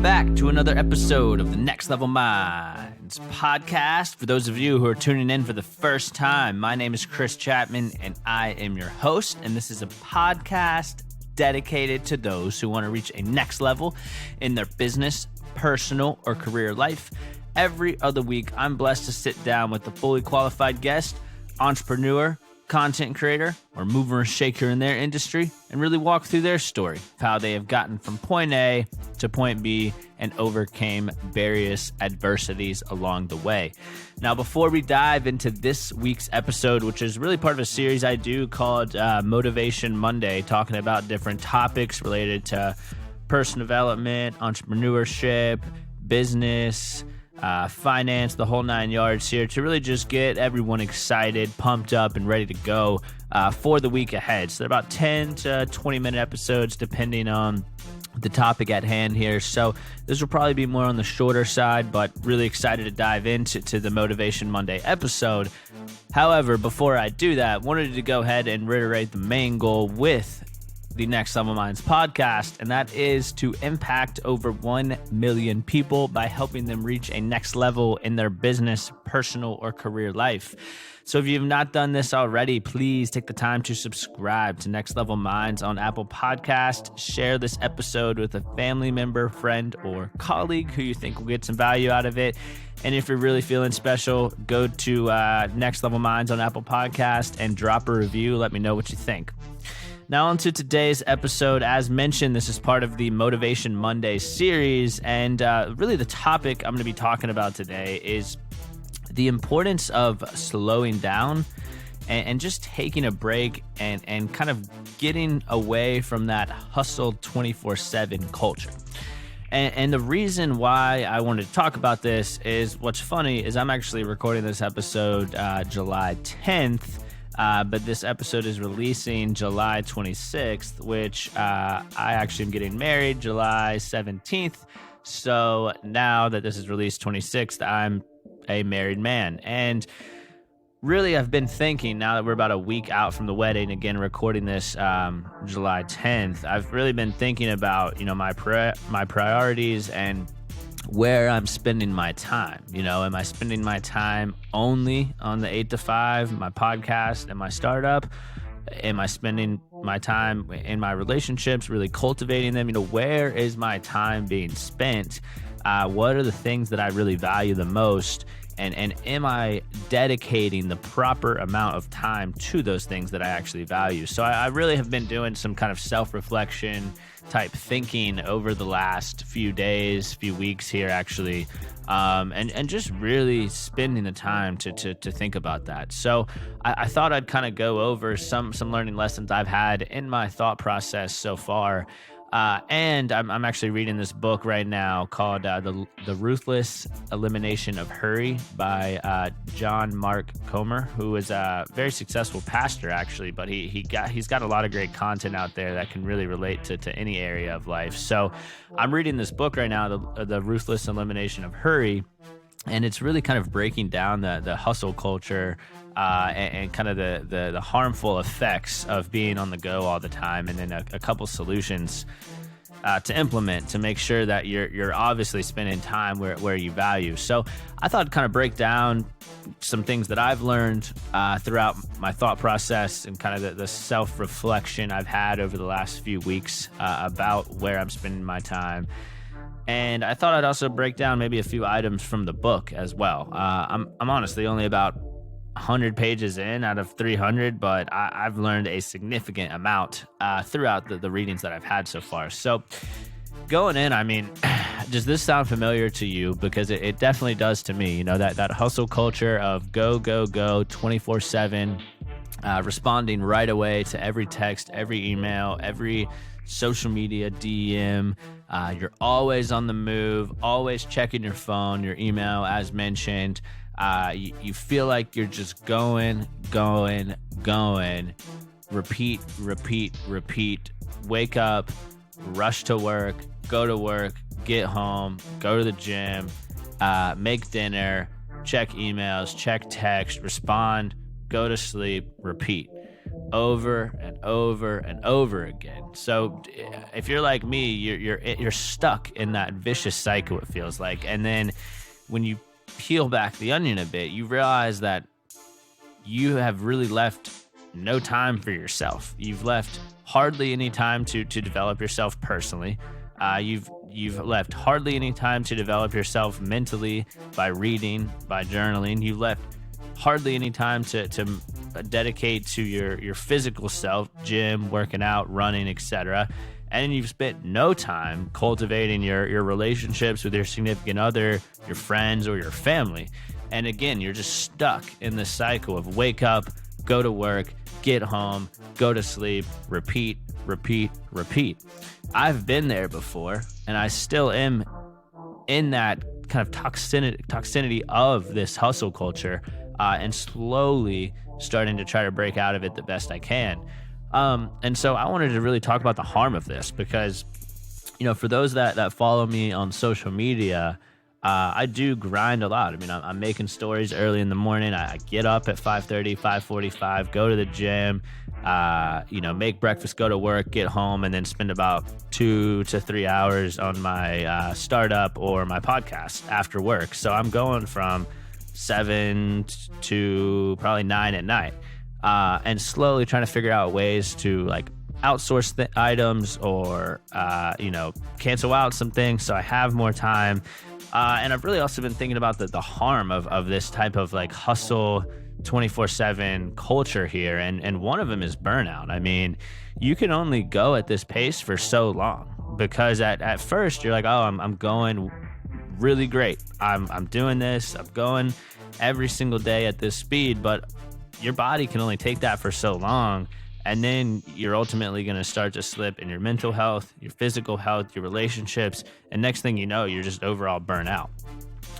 back to another episode of the Next Level Minds podcast. For those of you who are tuning in for the first time, my name is Chris Chapman and I am your host. And this is a podcast dedicated to those who want to reach a next level in their business, personal, or career life. Every other week, I'm blessed to sit down with a fully qualified guest, entrepreneur, content creator, or mover and shaker in their industry and really walk through their story, how they have gotten from point A to point B and overcame various adversities along the way. Now, before we dive into this week's episode, which is really part of a series I do called Motivation Monday, talking about different topics related to personal development, entrepreneurship, business, finance, the whole 9 yards here to really just get everyone excited, pumped up, and ready to go for the week ahead. So they're about 10 to 20-minute episodes depending on the topic at hand here. So this will probably be more on the shorter side, but really excited to dive into the Motivation Monday episode. However, before I do that, wanted to go ahead and reiterate the main goal with the Next Level Minds podcast, and that is to impact over 1 million people by helping them reach a next level in their business, personal, or career life. So if you've not done this already, please take the time to subscribe to Next Level Minds on Apple Podcast. Share this episode with a family member, friend, or colleague who you think will get some value out of it. And if you're really feeling special, go to Next Level Minds on Apple Podcast and drop a review. Let me know what you think. Now on to today's episode. As mentioned, this is part of the Motivation Monday series, and really the topic I'm going to be talking about today is the importance of slowing down and just taking a break and kind of getting away from that hustle 24/7 culture. And the reason why I wanted to talk about this is what's funny is I'm actually recording this episode July 10th. But this episode is releasing July 26th, which I actually am getting married July 17th. So now that this is released 26th, I'm a married man. And really, I've been thinking, now that we're about a week out from the wedding, again, recording this July 10th, I've really been thinking about, my priorities and where I'm spending my time. Am I spending my time only on the 8 to 5, my podcast and my startup? Am I spending my time in my relationships, really cultivating them? Where is my time being spent? What are the things that I really value the most? And am I dedicating the proper amount of time to those things that I actually value? So I really have been doing some kind of self-reflection type thinking over the last few days, few weeks here actually, and just really spending the time to think about that. So I thought I'd kind of go over some learning lessons I've had in my thought process so far. And I'm actually reading this book right now called The Ruthless Elimination of Hurry by John Mark Comer, who is a very successful pastor actually, but he's got a lot of great content out there that can really relate to any area of life. So I'm reading this book right now, The Ruthless Elimination of Hurry, and it's really kind of breaking down the hustle culture and kind of the harmful effects of being on the go all the time, and then a couple solutions to implement to make sure that you're obviously spending time where you value. So I thought I'd kind of break down some things that I've learned throughout my thought process and kind of the self-reflection I've had over the last few weeks about where I'm spending my time. And I thought I'd also break down maybe a few items from the book as well. I'm honestly only about 100 pages in out of 300, but I've learned a significant amount throughout the readings that I've had so far. So going in, does this sound familiar to you? Because it definitely does to me. That hustle culture of go 24/7, responding right away to every text, every email, every social media DM. You're always on the move, always checking your phone, your email, as mentioned. You feel like you're just going, repeat, wake up, rush to work, go to work, get home, go to the gym, make dinner, check emails, check text, respond, go to sleep, repeat. over and over and over again. So if you're like me, you're stuck in that vicious cycle, it feels like. And then when you peel back the onion a bit, you realize that you have really left no time for yourself. You've left hardly any time to develop yourself personally. You've left hardly any time to develop yourself mentally by reading, by journaling. You've left hardly any time to dedicate to your physical self, gym, working out, running, etc. And you've spent no time cultivating your relationships with your significant other, your friends, or your family. And again, you're just stuck in this cycle of wake up, go to work, get home, go to sleep, repeat, repeat, repeat. I've been there before, and I still am in that kind of toxicity of this hustle culture, and slowly starting to try to break out of it the best I can. And so I wanted to really talk about the harm of this because, for those that follow me on social media, I do grind a lot. I mean, I'm making stories early in the morning. I get up at 5:30, 5:45, go to the gym, make breakfast, go to work, get home, and then spend about 2 to 3 hours on my startup or my podcast after work. So I'm going from 7 to probably 9 at night, and slowly trying to figure out ways to outsource items or, cancel out some things so I have more time. And I've really also been thinking about the harm of this type of hustle 24/7 culture here. And one of them is burnout. I mean, you can only go at this pace for so long because at first you're like, oh, I'm going really great. I'm doing this. I'm going every single day at this speed, but your body can only take that for so long. And then you're ultimately going to start to slip in your mental health, your physical health, your relationships. And next thing you know, you're just overall burnt out.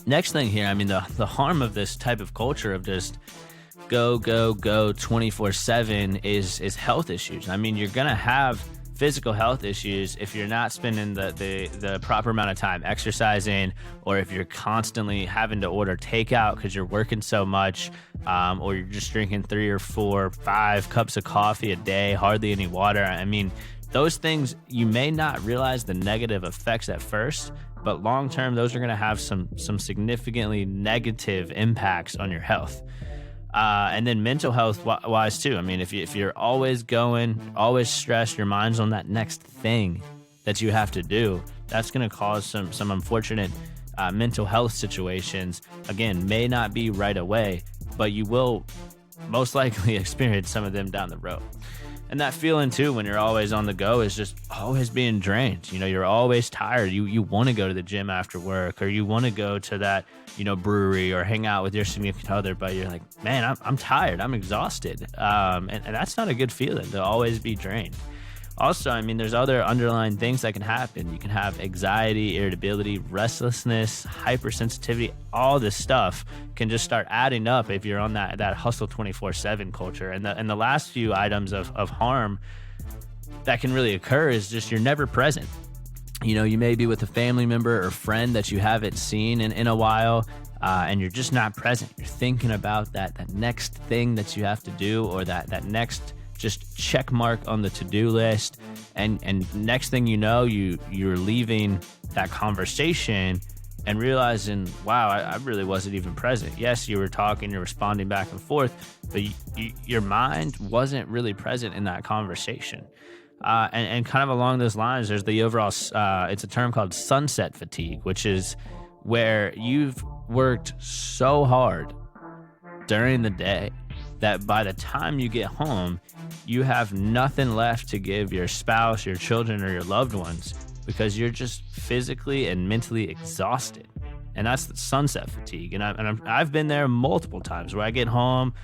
Next thing here, I mean, the harm of this type of culture of just go 24/7 is health issues. I mean, you're going to have physical health issues if you're not spending the proper amount of time exercising, or if you're constantly having to order takeout because you're working so much, or you're just drinking 3 or 4, 5 cups of coffee a day, hardly any water. I mean, those things, you may not realize the negative effects at first, but long term, those are going to have some significantly negative impacts on your health. And then mental health wise too. I mean, if you're always going, always stressed, your mind's on that next thing that you have to do, that's going to cause some unfortunate mental health situations. Again, may not be right away, but you will most likely experience some of them down the road. And that feeling too, when you're always on the go, is just always being drained. You're always tired. You want to go to the gym after work, or you want to go to that, brewery or hang out with your significant other, but you're like, man, I'm tired. I'm exhausted. And that's not a good feeling, to always be drained. Also, I mean, there's other underlying things that can happen. You can have anxiety, irritability, restlessness, hypersensitivity. All this stuff can just start adding up if you're on that hustle 24/7 culture. And the last few items of harm that can really occur is just you're never present. You may be with a family member or friend that you haven't seen in a while, and you're just not present. You're thinking about that next thing that you have to do, or that next just check mark on the to-do list. And next thing you know, you're leaving that conversation and realizing, wow, I really wasn't even present. Yes, you were talking, you're responding back and forth, but your mind wasn't really present in that conversation. And kind of along those lines, there's the overall, it's a term called sunset fatigue, which is where you've worked so hard during the day that by the time you get home, you have nothing left to give your spouse, your children, or your loved ones, because you're just physically and mentally exhausted. And that's the sunset fatigue. And I've been there multiple times where I get home,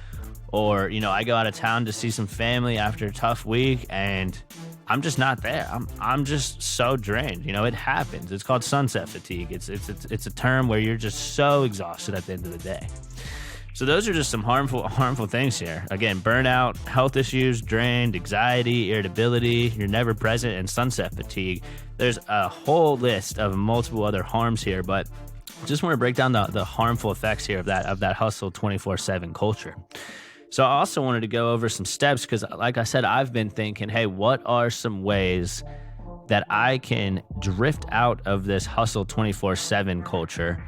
or, I go out of town to see some family after a tough week, and I'm just not there. I'm just so drained. It happens. It's called sunset fatigue. It's a term where you're just so exhausted at the end of the day. So those are just some harmful things here. Again, burnout, health issues, drained, anxiety, irritability, you're never present, and sunset fatigue. There's a whole list of multiple other harms here, but just want to break down the harmful effects here of that hustle 24/7 culture. So I also wanted to go over some steps because, like I said, I've been thinking, hey, what are some ways that I can drift out of this hustle 24/7 culture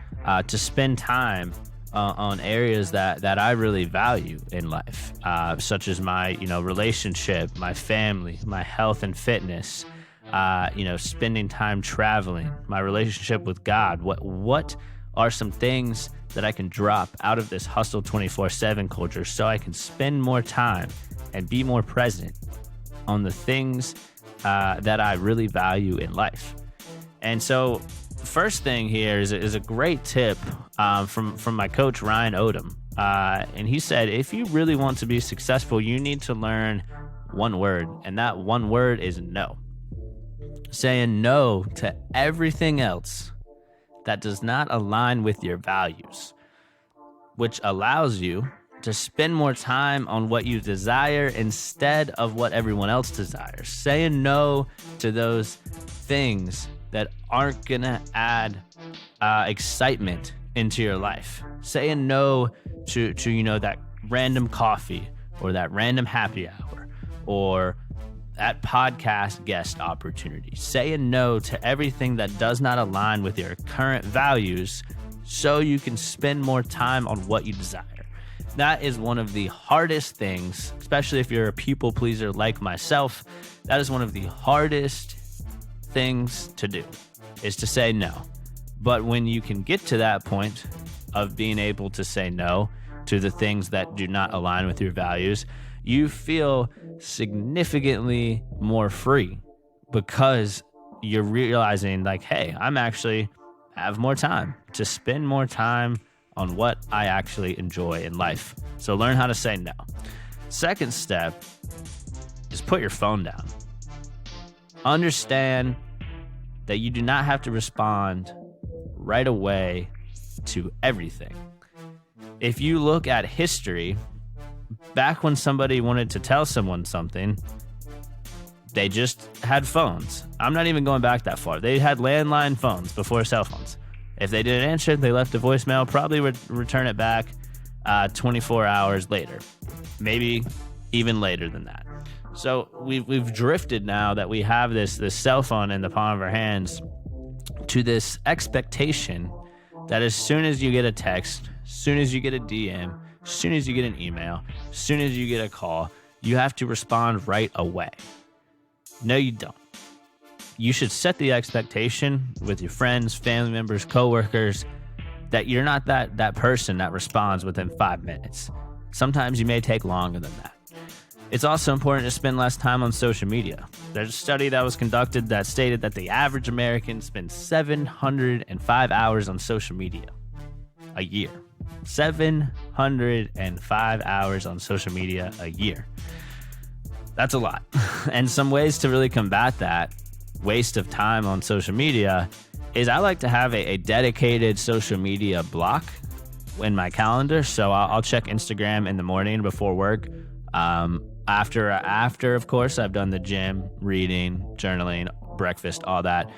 to spend time on areas that I really value in life, such as my relationship, my family, my health and fitness, spending time traveling, my relationship with God. What are some things that I can drop out of this hustle 24/7 culture so I can spend more time and be more present on the things that I really value in life? And so first thing here is a great tip from my coach, Ryan Odom. And he said, if you really want to be successful, you need to learn one word, and that one word is no. Saying no to everything else that does not align with your values, which allows you to spend more time on what you desire instead of what everyone else desires. Saying no to those things that aren't gonna add excitement into your life. Saying no to that random coffee or that random happy hour or that podcast guest opportunity. Saying no to everything that does not align with your current values so you can spend more time on what you desire. That is one of the hardest things, especially if you're a people pleaser like myself. That is one of the hardest things to do, is to say no. But when you can get to that point of being able to say no to the things that do not align with your values, you feel significantly more free because you're realizing like, hey, I'm actually have more time to spend more time on what I actually enjoy in life. So learn how to say no. Second step is put your phone down. Understand that you do not have to respond right away to everything. If you look at history, back when somebody wanted to tell someone something, they just had phones. I'm not even going back that far. They had landline phones before cell phones. If they didn't answer it, they left a voicemail, probably would return it back 24 hours later, maybe even later than that. So we've drifted now that we have this cell phone in the palm of our hands to this expectation that as soon as you get a text, as soon as you get a DM, as soon as you get an email, as soon as you get a call, you have to respond right away. No, you don't. You should set the expectation with your friends, family members, coworkers, that you're not that person that responds within 5 minutes. Sometimes you may take longer than that. It's also important to spend less time on social media. There's a study that was conducted that stated that the average American spends 705 hours on social media a year. 705 hours on social media a year. That's a lot. And some ways to really combat that waste of time on social media is I like to have a dedicated social media block in my calendar. So I'll check Instagram in the morning before work. After, of course, I've done the gym, reading, journaling, breakfast, all that.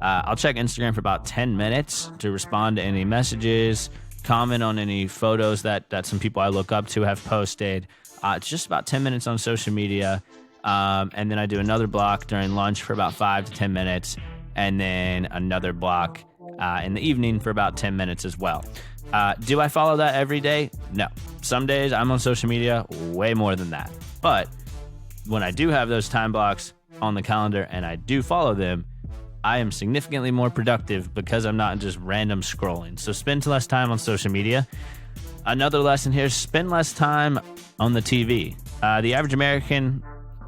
I'll check Instagram for about 10 minutes to respond to any messages, comment on any photos that some people I look up to have posted. It's just about 10 minutes on social media. And then I do another block during lunch for about 5 to 10 minutes. And then another block in the evening for about 10 minutes as well. Do I follow that every day? No. Some days I'm on social media way more than that. But when I do have those time blocks on the calendar and I do follow them, I am significantly more productive because I'm not just random scrolling. So spend less time on social media. Another lesson here, spend less time on the TV. The average American,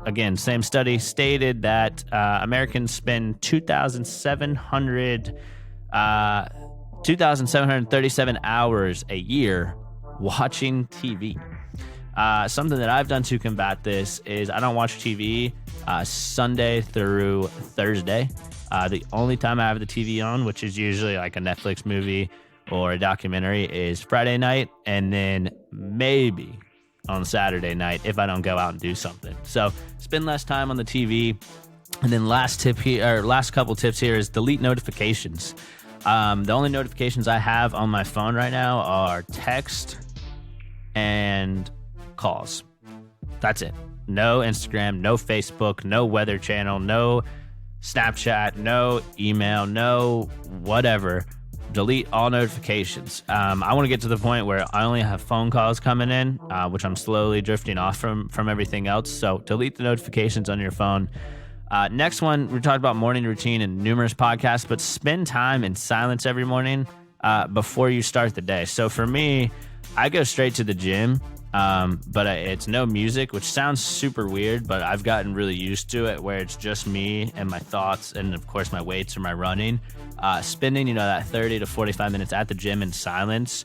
again, same study, stated that Americans spend 2,737 hours a year watching TV. Something that I've done to combat this is I don't watch TV Sunday through Thursday. The only time I have the TV on, which is usually like a Netflix movie or a documentary, is Friday night, and then maybe on Saturday night if I don't go out and do something. So spend less time on the TV. And then last couple tips here is delete notifications. The only notifications I have on my phone right now are text and calls. That's it. No Instagram, no Facebook, no Weather Channel, no Snapchat, no email, no whatever. Delete all notifications. I want to get to the point where I only have phone calls coming in, which I'm slowly drifting off from everything else. So delete the notifications on your phone. Next one, we talked about morning routine in numerous podcasts, but spend time in silence every morning before you start the day. So for me, I go straight to the gym, but it's no music, which sounds super weird, but I've gotten really used to it where it's just me and my thoughts and, of course, my weights or my running. Spending, that 30 to 45 minutes at the gym in silence,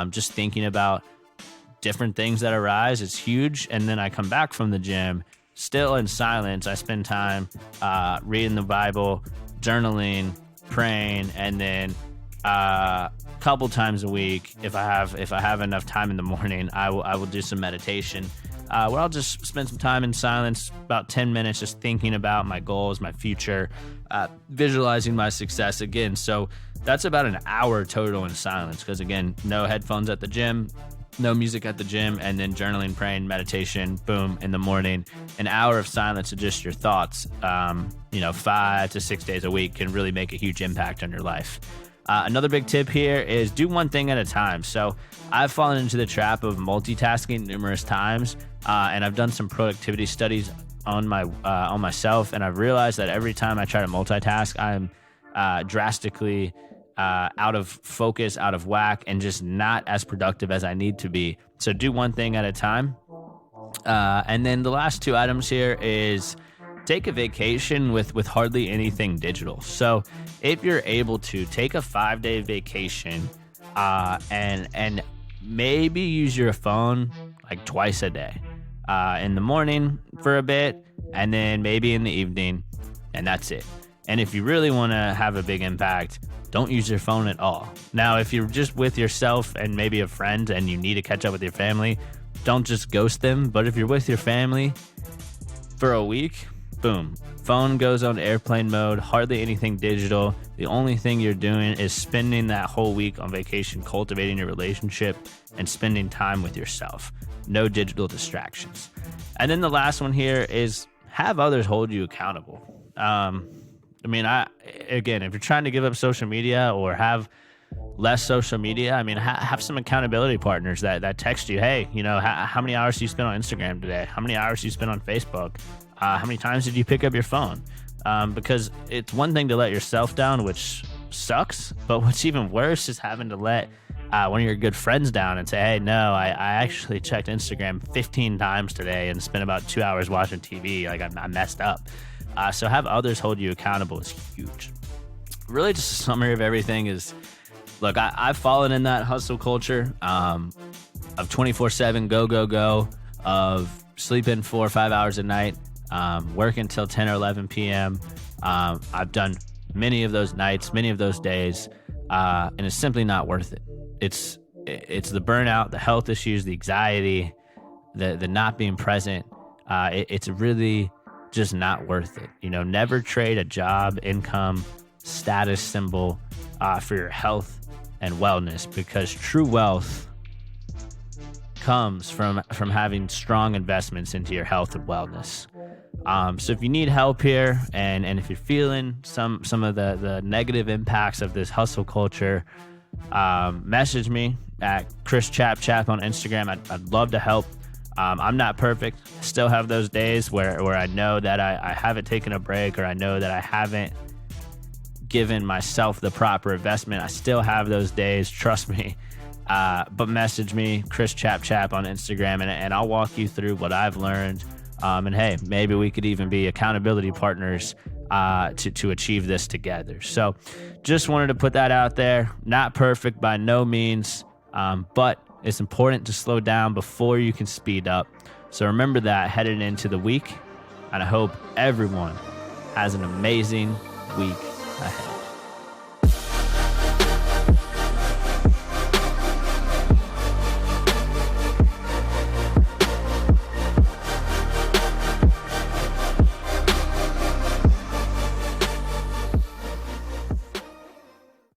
just thinking about different things that arise is huge. And then I come back from the gym still in silence. I spend time reading the Bible, journaling, praying, and then couple times a week, if I have enough time in the morning, I will do some meditation where I'll just spend some time in silence, about 10 minutes, just thinking about my goals, my future, visualizing my success again. So that's about an hour total in silence, because again, no headphones at the gym, no music at the gym, and then journaling, praying, meditation, boom, in the morning. An hour of silence of just your thoughts, 5 to 6 days a week can really make a huge impact on your life. Another big tip here is do one thing at a time. So I've fallen into the trap of multitasking numerous times, and I've done some productivity studies on myself, and I've realized that every time I try to multitask, I'm drastically out of focus, out of whack, and just not as productive as I need to be. So do one thing at a time. And then the last two items here is take a vacation with hardly anything digital. So if you're able to take a 5-day vacation and maybe use your phone like twice a day, in the morning for a bit, and then maybe in the evening, and that's it. And if you really want to have a big impact, don't use your phone at all. Now, if you're just with yourself and maybe a friend and you need to catch up with your family, don't just ghost them. But if you're with your family for a week, boom, phone goes on airplane mode, hardly anything digital. The only thing you're doing is spending that whole week on vacation, cultivating your relationship and spending time with yourself. No digital distractions. And then the last one here is have others hold you accountable. Again, if you're trying to give up social media or have less social media, have some accountability partners that text you, hey, how many hours do you spend on Instagram today? How many hours do you spend on Facebook? How many times did you pick up your phone? Because it's one thing to let yourself down, which sucks, but what's even worse is having to let one of your good friends down and say, hey, no, I actually checked Instagram 15 times today and spent about 2 hours watching TV. Like I messed up. So have others hold you accountable is huge. Really just a summary of everything is, look, I've fallen in that hustle culture of 24/7 go, of sleeping 4 or 5 hours a night, working until 10 or 11 p.m. I've done many of those nights, many of those days, and it's simply not worth it. It's the burnout, the health issues, the anxiety, the not being present. It's really just not worth it. Never trade a job, income, status symbol for your health and wellness, because true wealth comes from having strong investments into your health and wellness. So if you need help here, and if you're feeling some of the negative impacts of this hustle culture, message me at Chris Chap on Instagram. I'd love to help. I'm not perfect. I still have those days where I know that I haven't taken a break, or I know that I haven't given myself the proper investment. I still have those days, trust me. But message me, Chris Chap on Instagram, and I'll walk you through what I've learned. And hey, maybe we could even be accountability partners to achieve this together. So just wanted to put that out there. Not perfect by no means, but it's important to slow down before you can speed up. So remember that headed into the week, and I hope everyone has an amazing week ahead.